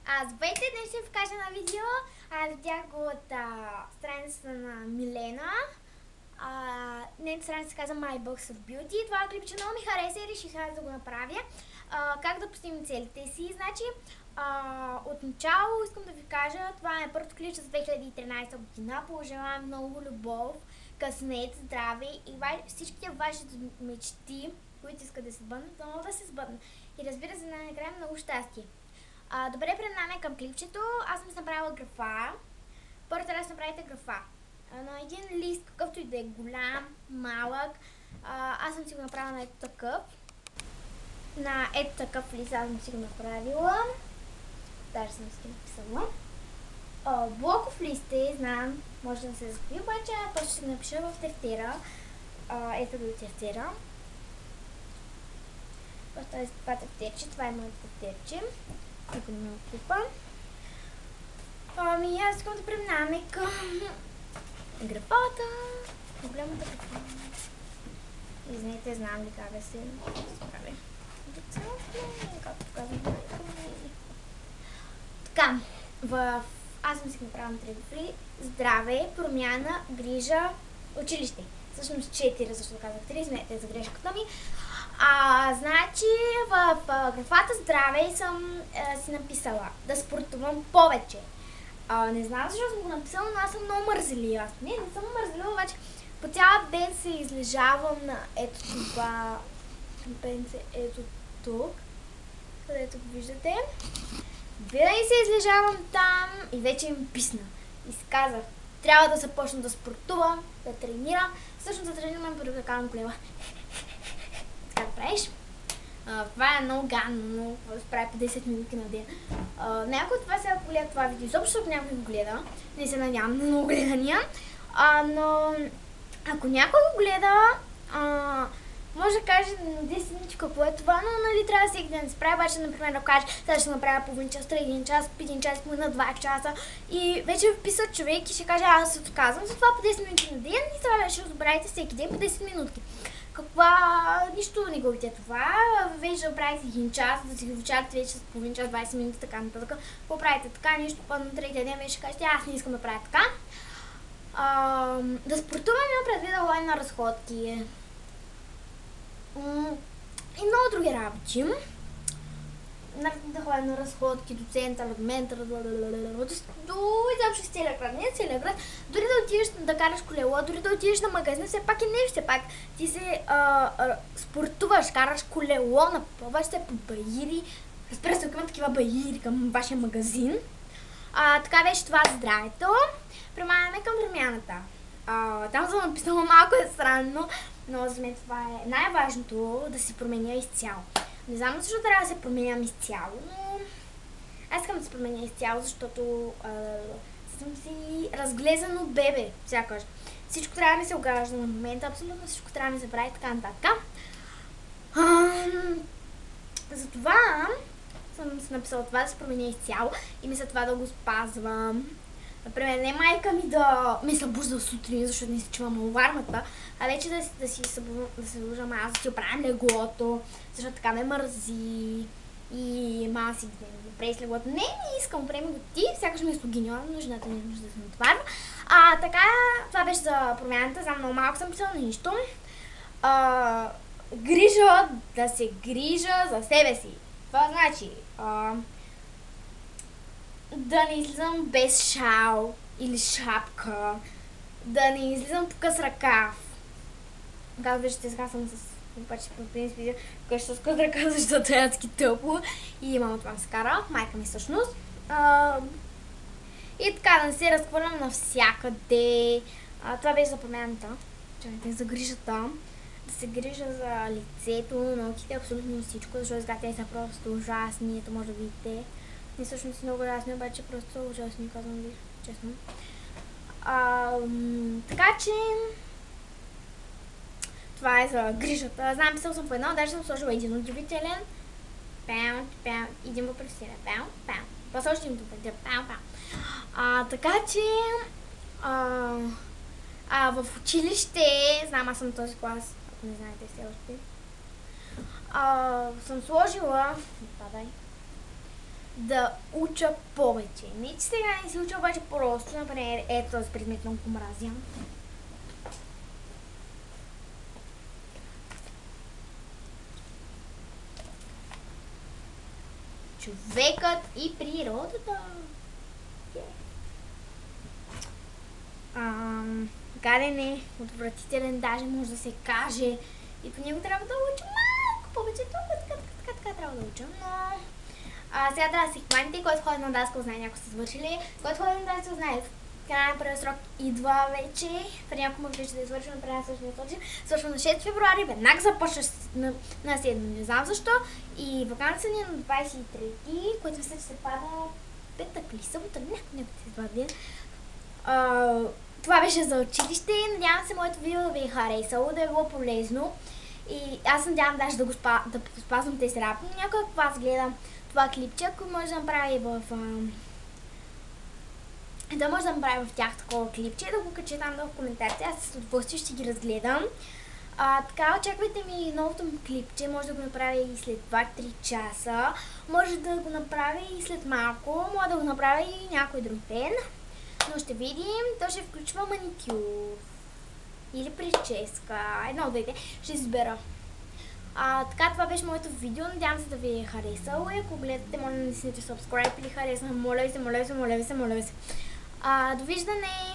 Здравейте, днес ще ви покажа на видео. Видях го от страницата на Милена. Нейната страница се казва My Box of Beauty. Това клипче много ми хареса и реших да го направя. Как да постигнем целите си. Значи, отначало искам да ви кажа, това е първото клипче за 2013 година. Пожелавам много любов, късмет, здраве и всичките ваши мечти, които искат да се сбъднат, да могат да се сбъднат. И разбира се, най-накрая много щастие. Добре, преминаваме към клипчето. Аз съм си направила графа. Първо трябва да си направите графа на един лист, какъвто и да е голям, малък. Аз съм си го направила на ето такъв. На ето такъв лист аз съм си го направила. Даже съм си го написала. Блоков лист е, знам, може да се закупи, обаче просто ще напиша в тефтера. Ето до тефтера. Просто това тефтерче, това е моето тефтерче. Тук не ме клипа. Аз искам да преминаваме към графата. Голямата графа. Извинете, знам ли как да се прави. Както казвам. Така, аз съм си направила на 3 графи. Здраве, промяна, грижа, училище. Всъщност 4, защото казах 3, извинете за грешката ми. Значи в графата здраве съм си написала да спортувам повече. Не знам защо съм го написала, но аз съм много мързелива. Не съм мързелива, обаче по цял ден се излежавам на ето това пенце, ето тук, където го виждате. Винаги се излежавам там и вече ми писна. И си казах, трябва да започна да спортувам, да тренирам. Всъщност да тренирам, първо да карам колела. Така да правиш. Това е много гадно, да се прави по 10 минути на ден. Някой от вас сега гледа това видео, защото някой го гледа. Не се надявам на много гледания. Но ако някой го гледа, може да каже на 10 минути какво е това, но нали трябва всеки ден да се прави, обаче например да каже, сега ще направя половин час, 1 час, 1 час, половина, 2 часа и вече вписа човек и ще каже, аз се отказвам за това по 10 минути на ден и това ще забравите всеки ден по 10 минутки. Нищо не губите това, вече да правите 1 час, да си го очаквате вече с половин час, 20 минути, така нататък. Какво правите така, нищо, на третия ден вече кажете, аз не искам да правя така. Да спортувам има предвид да ходим на разходки и много други работи. Да ходим на разходки до центъра, до ментъра, до изобщо с целия град, не целия град. Дори да отидеш да караш колело, дори да отидеш на магазин, все пак и нещо, все пак ти се спортуваш, караш колело, напълваш се по баири. Разбира се, ако има такива баири към вашия магазин. Така беше това за здравето. Преминаваме към промяната. Там съм написала малко е странно, но за мен това е най-важното, да се променя изцяло. Не знам защо трябва да се променям изцяло, но аз искам да се променя изцяло, защото съм си разглезено бебе, сякаш. Всичко трябва да ми се огажда на момента, абсолютно всичко трябва да ми се прави така нататък. Затова съм си написала това да се променя изцяло и мисля това да го спазвам. Например, не майка ми да ме събужда сутрин, защото не си чувам алармата, а вече да се събуждам аз, да си оправям леглото, защото така ме мързи и мама си направи с леглото. Не искам, приеми го ти, сякаш ми е слугиня, но жената не е нужда да се натварва. Така, това беше за промяната, знам много малко съм писала нищо. Грижа, да се грижа за себе си. Това значи да не излизам без шал или шапка, да не излизам по къс ръкав. Както виждате, сега съм с обаче по принцип къща с къс ръкав, защото е адски тъпло и мама това ме скара, майка ми всъщност. И така, да не се разхвърлям навсякъде. Това беше за промяната, за грижата. Да се грижа за лицето, ногтите, абсолютно всичко, защото сега те са просто ужасни, ето може да видите. Не всъщност много ужасни, обаче просто са ужасни, казвам ви, честно. Така че това е за грижата. Знам, писал съм по едно, даже съм сложила един удивителен. Един въпросителен. После още един въпросителен. Така че в училище, знам, аз съм този клас, ако не знаете все още. Съм сложила да уча повече. Не, че сега не си уча, обаче просто, например, ето този предмет много мразя. Човекът и природата. Гаден е, отвратителен, даже може да се каже. И по него трябва да уча малко повече. Така трябва да уча, но... сега трябва да си хваните, който ходи на Даскал знае, някои са свършили. Който ходи на Даскал знае, края на първия срок идва вече. При някой му вече да е свършено, при нас също не свършим. Свършва на 6 февруари, веднага започва на 7, не знам защо. И вакансия ни е на 23, което мисля, че се пада петък ли, събота, някой се извади. Това беше за училище. Надявам се моето видео да ви е харесало, да е било полезно. И аз надявам даже да спазвам тези работи. Някой от вас гледа това клипче, ако може да направи в тях такова клипче, да го кача там в коментарите. Аз с удоволствие ще ги разгледам. Така, очаквайте ми новото ми клипче. Може да го направя и след 2-3 часа. Може да го направя и след малко. Може да го направя и някой друг ден. Но ще видим. То ще включва маникюр. Или прическа. Едно от двете. Ще избера. Така, това беше моето видео. Надявам се да ви е харесало. И ако гледате, моля да натиснете subscribe или харесвам. Моля ви се. Довиждане!